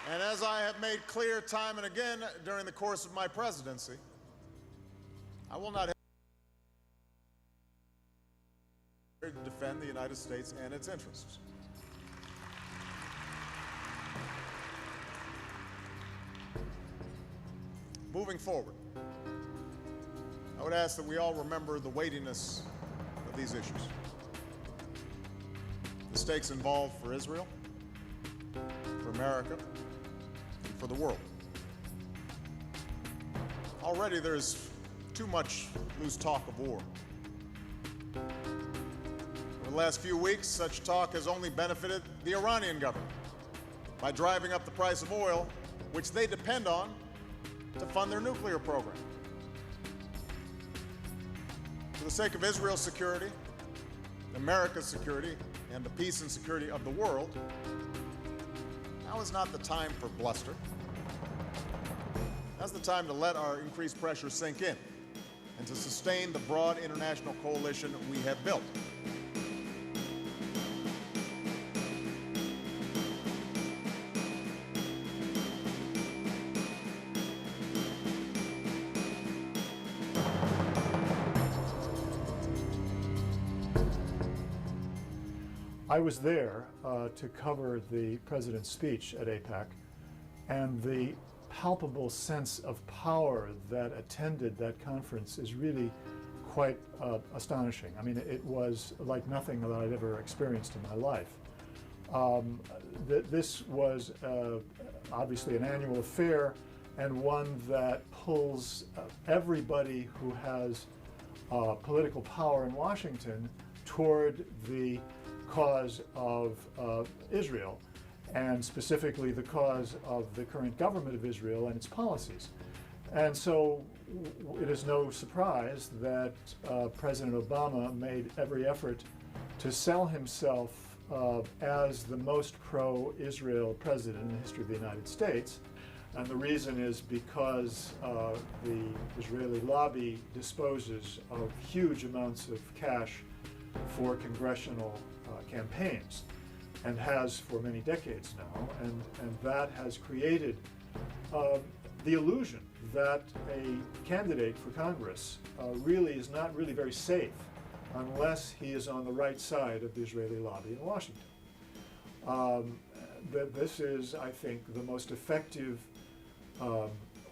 And as I have made clear time and again during the course of my presidency, I will not hesitate to defend the United States and its interests. Moving forward, I would ask that we all remember the weightiness of these issues. The stakes involved for Israel, for America, and for the world. Already there's too much loose talk of war. Over the last few weeks, such talk has only benefited the Iranian government by driving up the price of oil, which they depend on to fund their nuclear program. For the sake of Israel's security, America's security, and the peace and security of the world, now is not the time for bluster. Now's the time to let our increased pressure sink in and to sustain the broad international coalition we have built. I was there to cover the president's speech at AIPAC, and the palpable sense of power that attended that conference is really quite astonishing. I mean, it was like nothing that I'd ever experienced in my life. This was obviously an annual affair, and one that pulls everybody who has political power in Washington toward the cause of Israel, and specifically the cause of the current government of Israel and its policies. And so it is no surprise that President Obama made every effort to sell himself as the most pro-Israel president in the history of the United States. And the reason is because the Israeli lobby disposes of huge amounts of cash for congressional campaigns, and has for many decades now, and that has created the illusion that a candidate for Congress really is not really very safe unless he is on the right side of the Israeli lobby in Washington. This is, I think, the most effective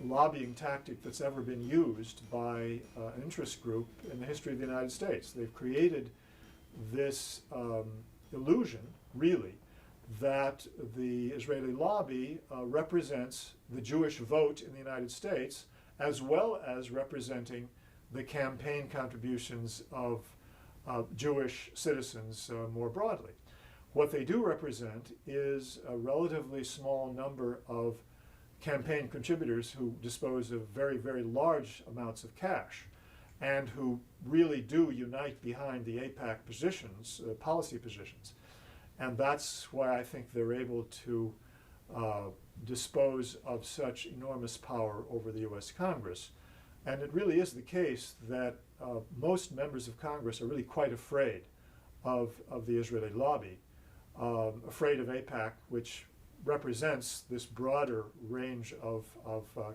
lobbying tactic that's ever been used by an interest group in the history of the United States. They've created this illusion, really, that the Israeli lobby represents the Jewish vote in the United States, as well as representing the campaign contributions of Jewish citizens more broadly. What they do represent is a relatively small number of campaign contributors who dispose of very, very large amounts of cash, and who really do unite behind the AIPAC positions, policy positions. And that's why I think they're able to dispose of such enormous power over the US Congress. And it really is the case that most members of Congress are really quite afraid of the Israeli lobby, afraid of AIPAC, which represents this broader range of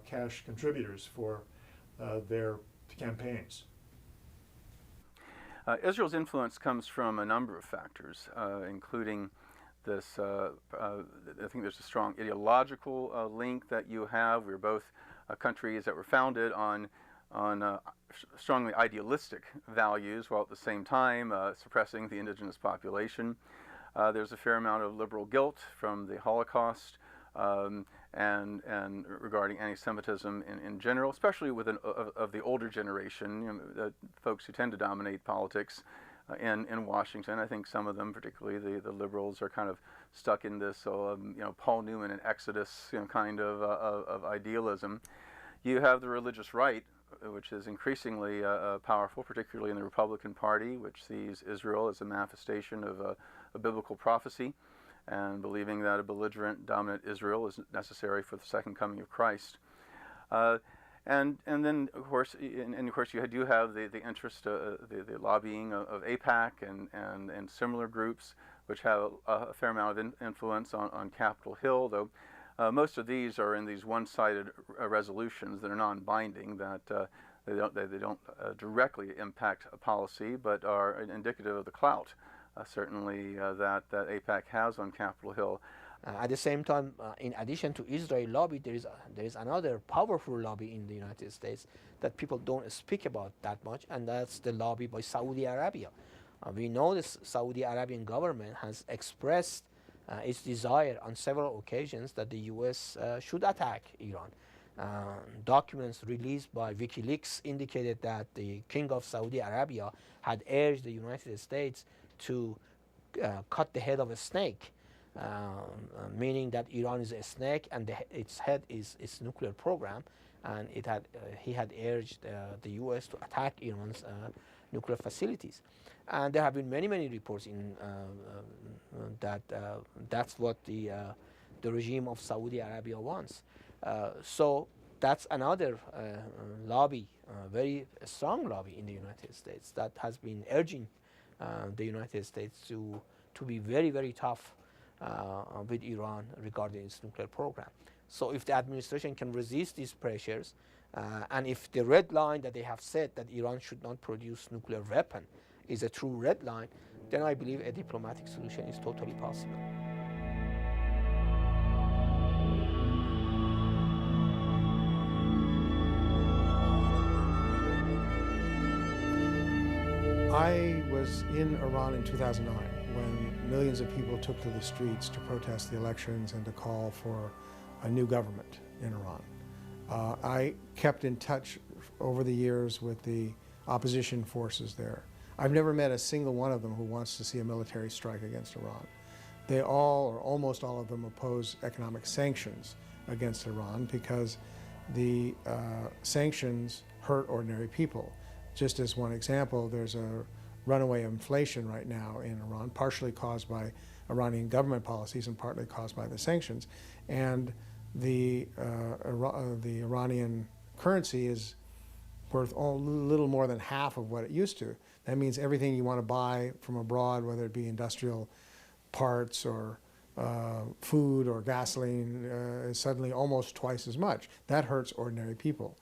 cash contributors for their campaigns. Israel's influence comes from a number of factors, including this, I think there's a strong ideological link that you have. We're both countries that were founded on strongly idealistic values, while at the same time suppressing the indigenous population. There's a fair amount of liberal guilt from the Holocaust, and regarding anti-Semitism in general, especially with of the older generation, the folks who tend to dominate politics in Washington. I think some of them, particularly the liberals, are kind of stuck in this, Paul Newman and Exodus, kind of idealism. You have the religious right, which is increasingly powerful, particularly in the Republican Party, which sees Israel as a manifestation of a biblical prophecy, and believing that a belligerent, dominant Israel is necessary for the second coming of Christ. And then, of course, you do have the interest, the lobbying of AIPAC and similar groups, which have a fair amount of influence on Capitol Hill, though Most of these are in these one-sided resolutions that are non-binding, that they don't directly impact a policy, but are indicative of the clout, certainly that AIPAC has on Capitol Hill. At the same time, in addition to Israel lobby, there is another powerful lobby in the United States that people don't speak about that much, and that's the lobby by Saudi Arabia. We know the Saudi Arabian government has expressed its desire on several occasions that the U.S. Should attack Iran. Documents released by WikiLeaks indicated that the King of Saudi Arabia had urged the United States to cut the head of a snake, meaning that Iran is a snake and its head is its nuclear program, and he had urged the U.S. to attack Iran's nuclear facilities. And there have been many reports in that that's what the regime of Saudi Arabia wants. So that's another lobby, very strong lobby in the United States that has been urging the United States to be very tough with Iran regarding its nuclear program. So if the administration can resist these pressures, and if the red line that they have said that Iran should not produce nuclear weapon is a true red line, then I believe a diplomatic solution is totally possible. I was in Iran in 2009 when millions of people took to the streets to protest the elections and to call for a new government in Iran. I kept in touch over the years with the opposition forces there. I've never met a single one of them who wants to see a military strike against Iran. They all, or almost all of them, oppose economic sanctions against Iran because the sanctions hurt ordinary people. Just as one example, there's a runaway inflation right now in Iran, partially caused by Iranian government policies and partly caused by the sanctions. And the Iranian currency is worth a little more than half of what it used to. That means everything you want to buy from abroad, whether it be industrial parts or food or gasoline, is suddenly almost twice as much. That hurts ordinary people.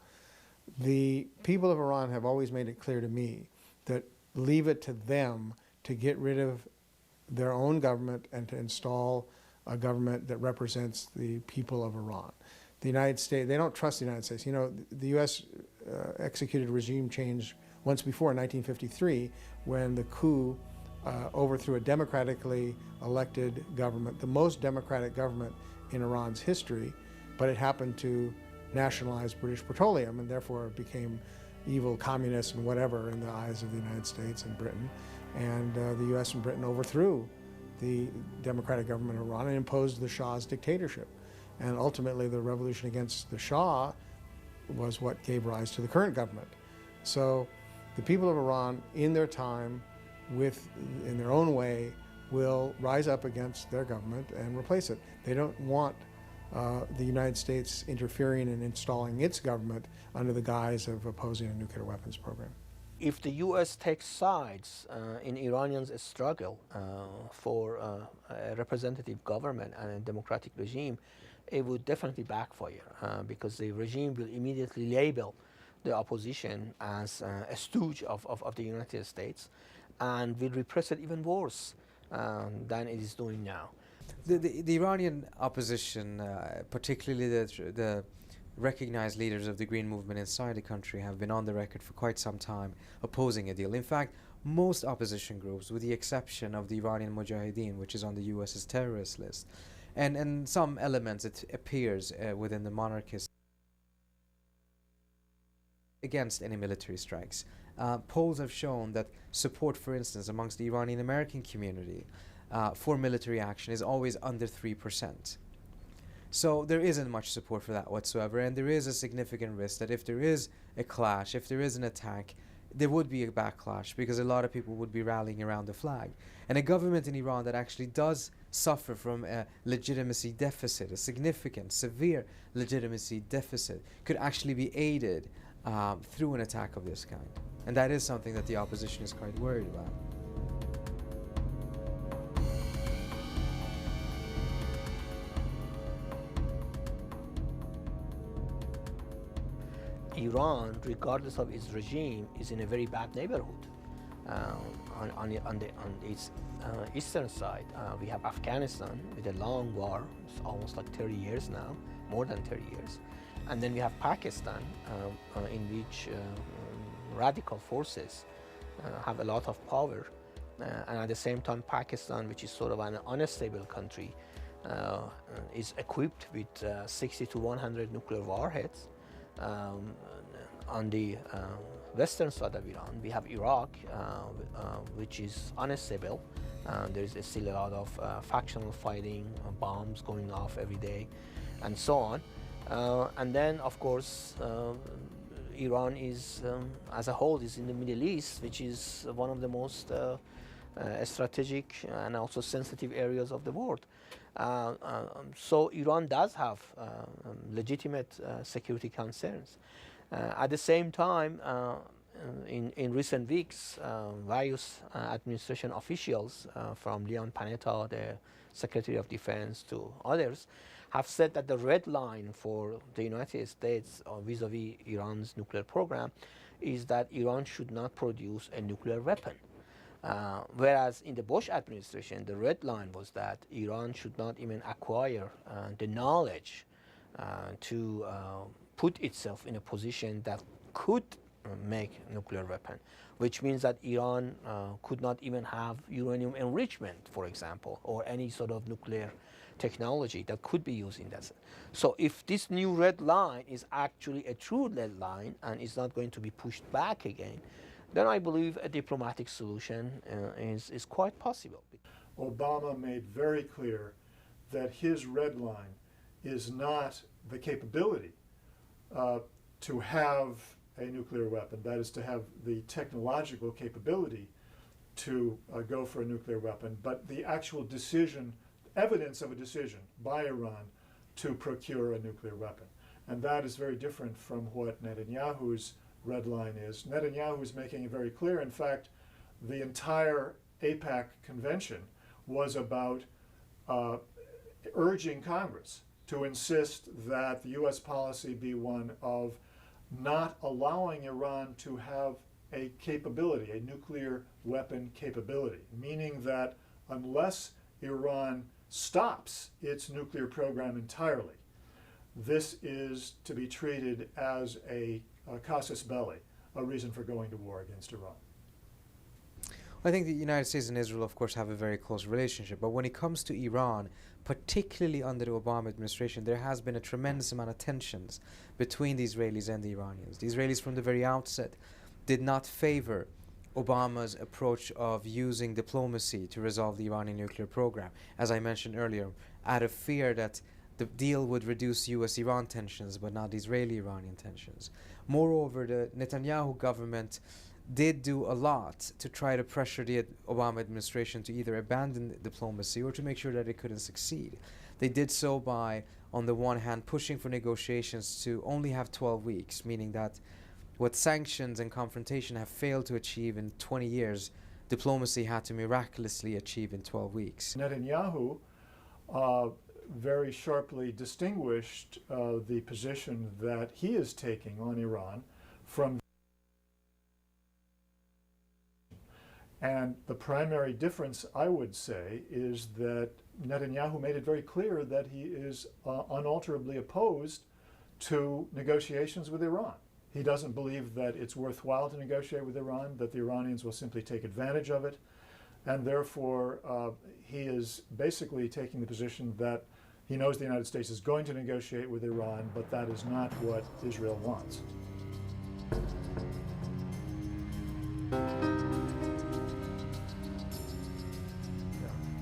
The people of Iran have always made it clear to me that leave it to them to get rid of their own government and to install a government that represents the people of Iran. The United States, they don't trust the United States. You know, the U.S. Executed regime change once before in 1953 when the coup overthrew a democratically elected government, the most democratic government in Iran's history, but it happened to nationalize British petroleum and therefore became evil communists and whatever in the eyes of the United States and Britain. And the U.S. and Britain overthrew the democratic government of Iran and imposed the Shah's dictatorship. And ultimately the revolution against the Shah was what gave rise to the current government. So the people of Iran, in their time, in their own way, will rise up against their government and replace it. They don't want the United States interfering and installing its government under the guise of opposing a nuclear weapons program. If the U.S. takes sides in Iranians' struggle for a representative government and a democratic regime, it would definitely backfire because the regime will immediately label the opposition as a stooge of the United States and will repress it even worse than it is doing now. The Iranian opposition, particularly the recognized leaders of the Green Movement inside the country, have been on the record for quite some time opposing a deal. In fact, most opposition groups, with the exception of the Iranian Mujahideen, which is on the US's terrorist list, and some elements, it appears, within the monarchists, against any military strikes. Polls have shown that support, for instance, amongst the Iranian American community for military action is always under 3%. So there isn't much support for that whatsoever, and there is a significant risk that if there is a clash, if there is an attack, there would be a backlash because a lot of people would be rallying around the flag. And a government in Iran that actually does suffer from a legitimacy deficit, a significant, severe legitimacy deficit, could actually be aided through an attack of this kind. And that is something that the opposition is quite worried about. Iran, regardless of its regime, is in a very bad neighborhood. On its eastern side, we have Afghanistan with a long war. It's almost like 30 years now, more than 30 years. And then we have Pakistan, in which radical forces have a lot of power. And at the same time, Pakistan, which is sort of an unstable country, is equipped with 60 to 100 nuclear warheads. On the western side of Iran, we have Iraq, which is unstable. There is still a lot of factional fighting, bombs going off every day, and so on. And then, of course, Iran is, as a whole, is in the Middle East, which is one of the most strategic and also sensitive areas of the world. So Iran does have legitimate security concerns. At the same time, in recent weeks, various administration officials, from Leon Panetta, the Secretary of Defense, to others, have said that the red line for the United States vis-a-vis Iran's nuclear program is that Iran should not produce a nuclear weapon. Whereas in the Bush administration, the red line was that Iran should not even acquire the knowledge to put itself in a position that could make a nuclear weapon, which means that Iran could not even have uranium enrichment, for example, or any sort of nuclear technology that could be used in that. So if this new red line is actually a true red line and is not going to be pushed back again, then I believe a diplomatic solution is quite possible. Obama made very clear that his red line is not the capability to have a nuclear weapon, that is to have the technological capability to go for a nuclear weapon, but the actual decision, evidence of a decision by Iran to procure a nuclear weapon. And that is very different from what Netanyahu's red line is. Netanyahu is making it very clear. In fact, the entire AIPAC convention was about urging Congress to insist that the U.S. policy be one of not allowing Iran to have a capability, a nuclear weapon capability, meaning that unless Iran stops its nuclear program entirely, this is to be treated as a casus belli, a reason for going to war against Iran. I think the United States and Israel, of course, have a very close relationship. But when it comes to Iran, particularly under the Obama administration, there has been a tremendous amount of tensions between the Israelis and the Iranians. The Israelis, from the very outset, did not favor Obama's approach of using diplomacy to resolve the Iranian nuclear program, as I mentioned earlier, out of fear that the deal would reduce U.S.-Iran tensions, but not Israeli-Iranian tensions. Moreover, the Netanyahu government did do a lot to try to pressure the Obama administration to either abandon diplomacy or to make sure that it couldn't succeed. They did so by, on the one hand, pushing for negotiations to only have 12 weeks, meaning that what sanctions and confrontation have failed to achieve in 20 years, diplomacy had to miraculously achieve in 12 weeks. Netanyahu very sharply distinguished the position that he is taking on Iran from. And the primary difference, I would say, is that Netanyahu made it very clear that he is unalterably opposed to negotiations with Iran. He doesn't believe that it's worthwhile to negotiate with Iran, that the Iranians will simply take advantage of it, and therefore he is basically taking the position that he knows the United States is going to negotiate with Iran, but that is not what Israel wants.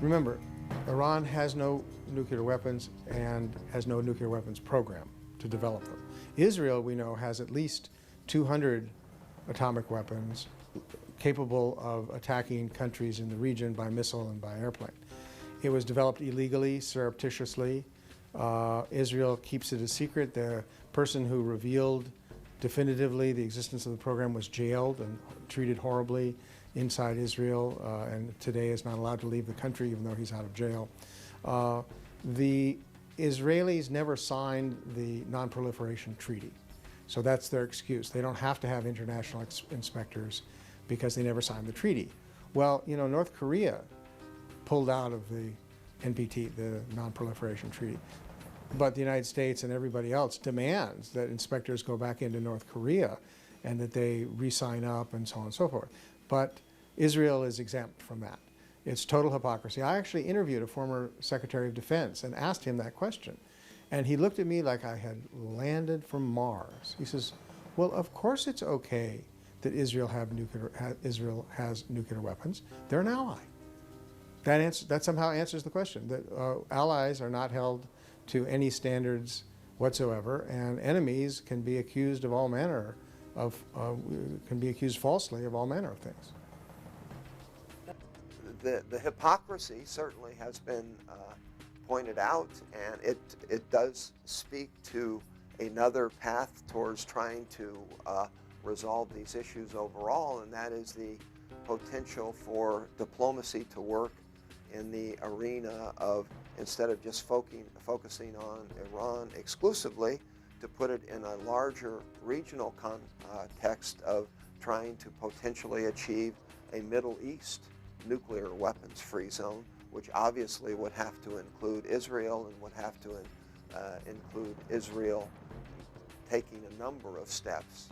Remember, Iran has no nuclear weapons and has no nuclear weapons program to develop them. Israel, we know, has at least 200 atomic weapons capable of attacking countries in the region by missile and by airplane. It was developed illegally, surreptitiously. Israel keeps it a secret. The person who revealed definitively the existence of the program was jailed and treated horribly inside Israel, and today is not allowed to leave the country even though he's out of jail. The Israelis never signed the Non-Proliferation Treaty. So that's their excuse. They don't have to have international inspectors because they never signed the treaty. Well, you know, North Korea pulled out of the NPT, the Non-Proliferation Treaty. But the United States and everybody else demands that inspectors go back into North Korea and that they re-sign up and so on and so forth. But Israel is exempt from that. It's total hypocrisy. I actually interviewed a former Secretary of Defense and asked him that question. And he looked at me like I had landed from Mars. He says, well, of course it's okay that Israel has nuclear weapons. They're an ally. That somehow answers the question, that allies are not held to any standards whatsoever, and enemies can be accused of all manner of, can be accused falsely of all manner of things. The hypocrisy certainly has been pointed out, and it does speak to another path towards trying to resolve these issues overall, and that is the potential for diplomacy to work in the arena of, instead of just focusing on Iran exclusively, to put it in a larger regional context of trying to potentially achieve a Middle East nuclear weapons free zone, which obviously would have to include Israel and would have to include Israel taking a number of steps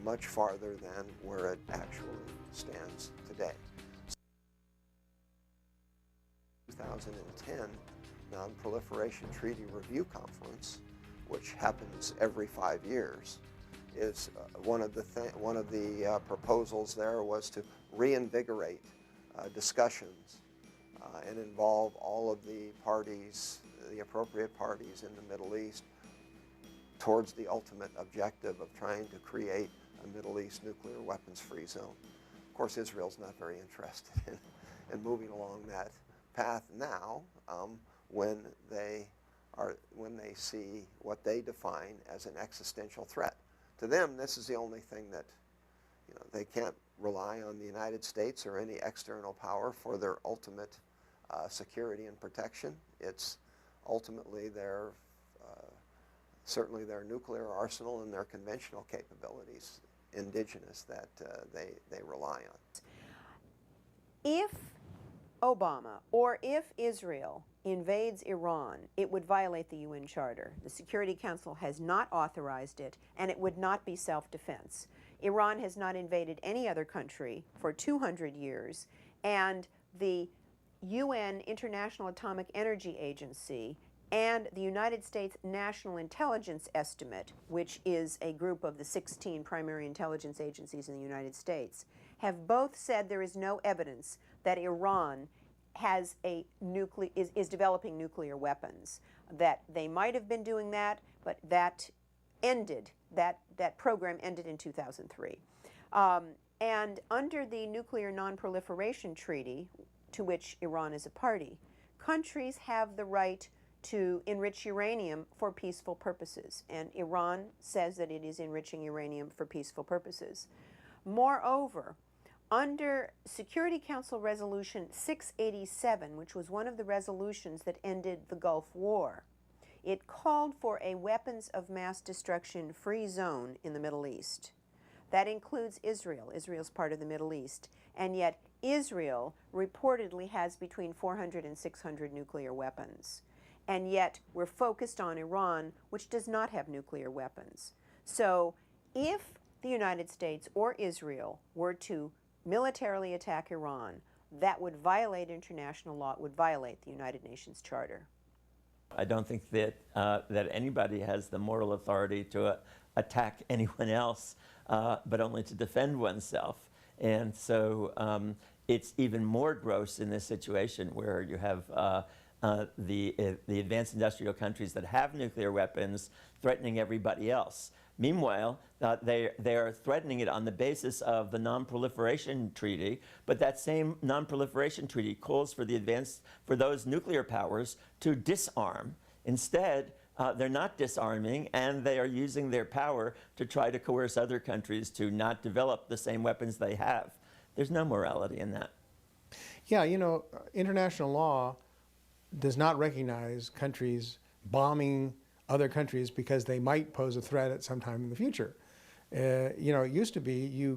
much farther than where it actually stands today. 2010 Non-Proliferation Treaty Review Conference, which happens every 5 years, is one of the proposals there was to reinvigorate discussions and involve all of the parties, the appropriate parties in the Middle East, towards the ultimate objective of trying to create a Middle East nuclear weapons-free zone. Of course, Israel's not very interested in moving along that path now, when they see what they define as an existential threat. To them, this is the only thing that, you know, they can't rely on the United States or any external power for their ultimate security and protection. It's ultimately their, certainly their nuclear arsenal and their conventional capabilities, indigenous, that they rely on. If Obama or if Israel invades Iran, it would violate the UN Charter. The Security Council has not authorized it, and it would not be self-defense. Iran has not invaded any other country for 200 years, and the UN International Atomic Energy Agency and the United States National Intelligence Estimate, which is a group of the 16 primary intelligence agencies in the United States, have both said there is no evidence that Iran has is developing nuclear weapons. That they might have been doing that, but that ended, that program ended in 2003. And under the Nuclear Non-Proliferation Treaty, to which Iran is a party, countries have the right to enrich uranium for peaceful purposes, and Iran says that it is enriching uranium for peaceful purposes. Moreover, under Security Council Resolution 687, which was one of the resolutions that ended the Gulf War, it called for a weapons of mass destruction free zone in the Middle East. That includes Israel. Israel's part of the Middle East. And yet Israel reportedly has between 400 and 600 nuclear weapons. And yet we're focused on Iran, which does not have nuclear weapons. So if the United States or Israel were to militarily attack Iran, that would violate international law, it would violate the United Nations Charter. I don't think that that anybody has the moral authority to attack anyone else, but only to defend oneself. And so it's even more gross in this situation where you have the advanced industrial countries that have nuclear weapons threatening everybody else. Meanwhile, they are threatening it on the basis of the Non-Proliferation Treaty, but that same Non-Proliferation Treaty calls for for those nuclear powers to disarm. Instead, they're not disarming, and they are using their power to try to coerce other countries to not develop the same weapons they have. There's no morality in that. Yeah, you know, international law does not recognize countries bombing other countries because they might pose a threat at some time in the future. You know, it used to be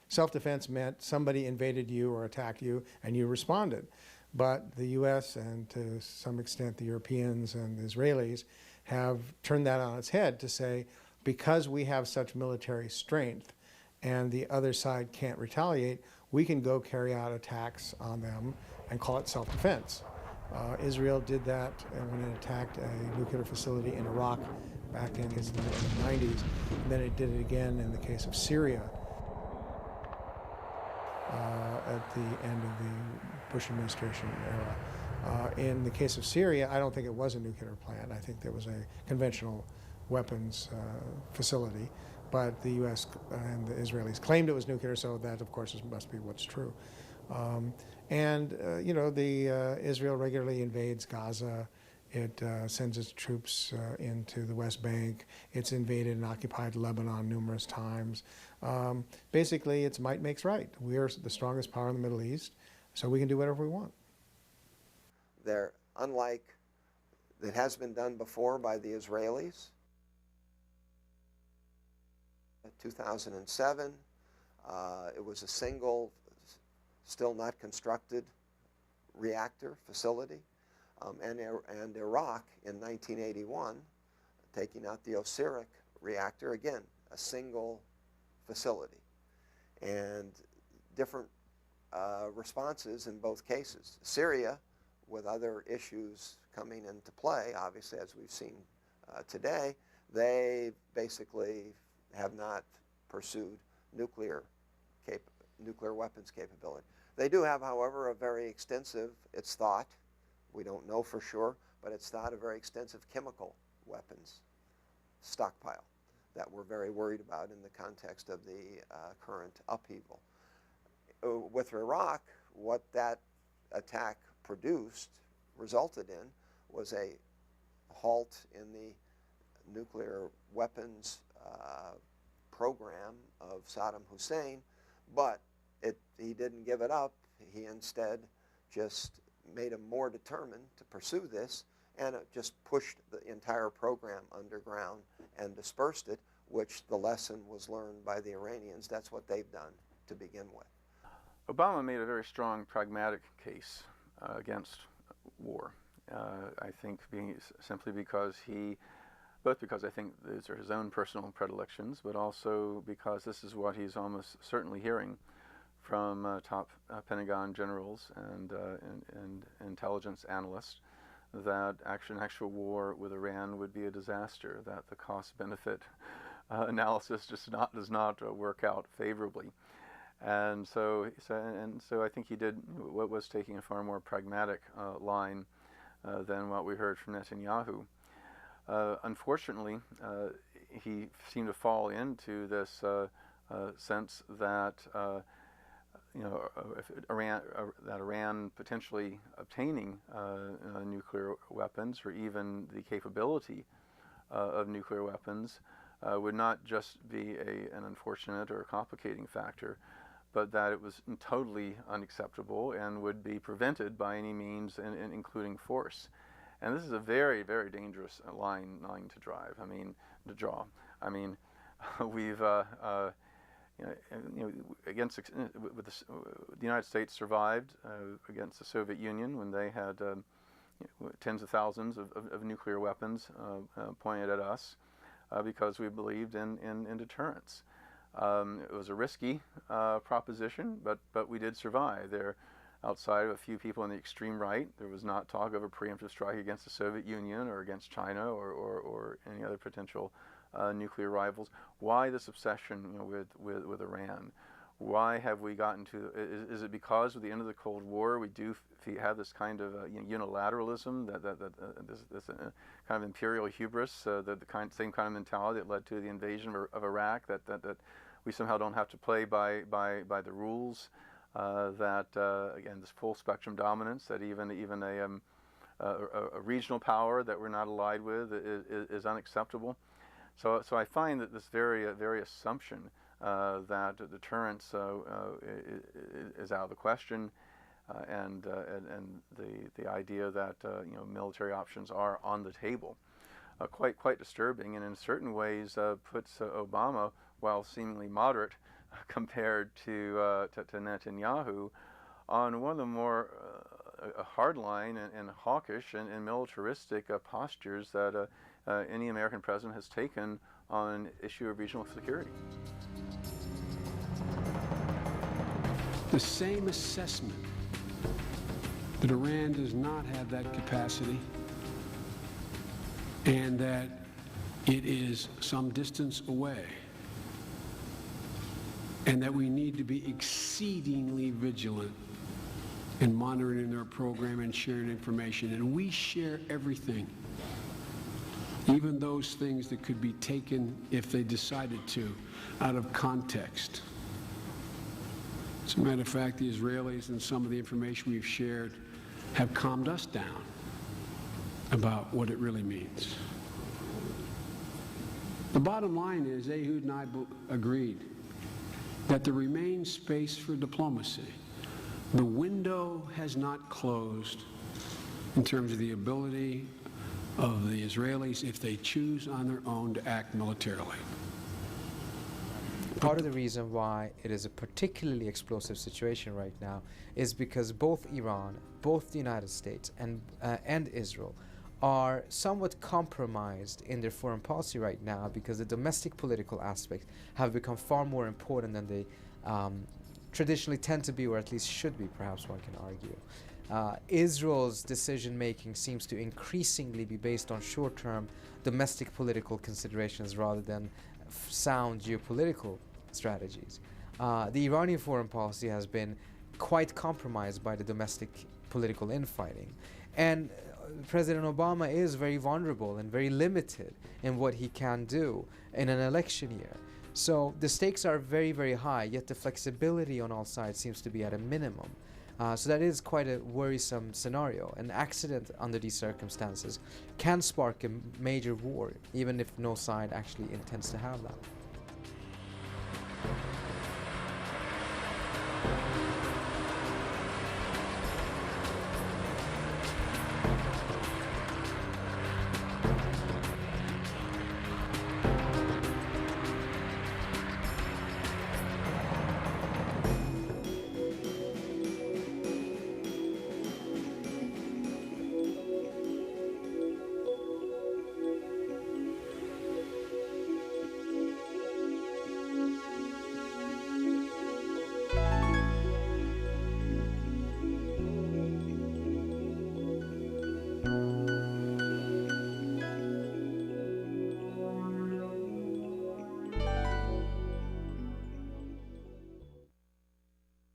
self-defense meant somebody invaded you or attacked you and you responded. But the US and to some extent the Europeans and the Israelis have turned that on its head to say, because we have such military strength and the other side can't retaliate, we can go carry out attacks on them and call it self-defense. Israel did that when it attacked a nuclear facility in Iraq back in the 90s. And then it did it again in the case of Syria at the end of the Bush administration era. In the case of Syria, I don't think it was a nuclear plant. I think there was a conventional weapons facility. But the U.S. and the Israelis claimed it was nuclear, so that, of course, must be what's true. You know, Israel regularly invades Gaza. It sends its troops into the West Bank. It's invaded and occupied Lebanon numerous times. Basically, it's might makes right. We're the strongest power in the Middle East, so we can do whatever we want. They're unlike it has been done before by the Israelis. In 2007, it was a single, still not constructed reactor facility. And Iraq in 1981, taking out the Osiris reactor, again, a single facility. And different responses in both cases. Syria, with other issues coming into play, obviously, as we've seen today, they basically have not pursued nuclear weapons capability. They do have, however, a very extensive, it's thought, we don't know for sure, but it's thought a very extensive chemical weapons stockpile that we're very worried about in the context of the current upheaval. With Iraq, what that attack resulted in, was a halt in the nuclear weapons program of Saddam Hussein, but he didn't give it up. He instead just made him more determined to pursue this, and it just pushed the entire program underground and dispersed it, which the lesson was learned by the Iranians. That's what they've done to begin with. Obama made a very strong pragmatic case against war. I think simply because both because I think these are his own personal predilections, but also because this is what he's almost certainly hearing from top Pentagon generals and intelligence analysts, that actual war with Iran would be a disaster, that the cost-benefit analysis does not work out favorably. And so I think he did what was taking a far more pragmatic line than what we heard from Netanyahu. Unfortunately, he seemed to fall into this sense that Iran potentially obtaining nuclear weapons, or even the capability of nuclear weapons, would not just be an unfortunate or a complicating factor, but that it was totally unacceptable and would be prevented by any means, including force. And this is a very, very dangerous line to draw. I mean, we've the United States survived against the Soviet Union when they had tens of thousands of nuclear weapons pointed at us because we believed in deterrence. It was a risky proposition, but we did survive. There, outside of a few people on the extreme right, there was not talk of a preemptive strike against the Soviet Union or against China or any other potential nuclear rivals. Why this obsession with Iran? Why have we gotten to? Is it because of the end of the Cold War we do have this kind of unilateralism, this kind of imperial hubris, the same kind of mentality that led to the invasion of Iraq, that we somehow don't have to play by the rules, again, this full spectrum dominance, that even a regional power that we're not allied with is unacceptable. So I find that this very assumption that deterrence is out of the question, and the idea that military options are on the table quite disturbing, and in certain ways puts Obama, while seemingly moderate compared to Netanyahu, on one of the more hardline and hawkish and militaristic postures that any American president has taken on an issue of regional security. The same assessment that Iran does not have that capacity and that it is some distance away and that we need to be exceedingly vigilant in monitoring their program and sharing information. And we share everything, even those things that could be taken, if they decided to, out of context. As a matter of fact, the Israelis and some of the information we've shared have calmed us down about what it really means. The bottom line is, Ehud and I agreed that there remains space for diplomacy. The window has not closed in terms of the ability of the Israelis, if they choose on their own, to act militarily. Part of the reason why it is a particularly explosive situation right now is because both Iran, both the United States, and Israel are somewhat compromised in their foreign policy right now, because the domestic political aspects have become far more important than they traditionally tend to be, or at least should be, perhaps one can argue. Israel's decision-making seems to increasingly be based on short-term domestic political considerations rather than sound geopolitical strategies. The Iranian foreign policy has been quite compromised by the domestic political infighting. And President Obama is very vulnerable and very limited in what he can do in an election year. So the stakes are very, very high, yet the flexibility on all sides seems to be at a minimum. So that is quite a worrisome scenario. An accident under these circumstances can spark a major war, even if no side actually intends to have that.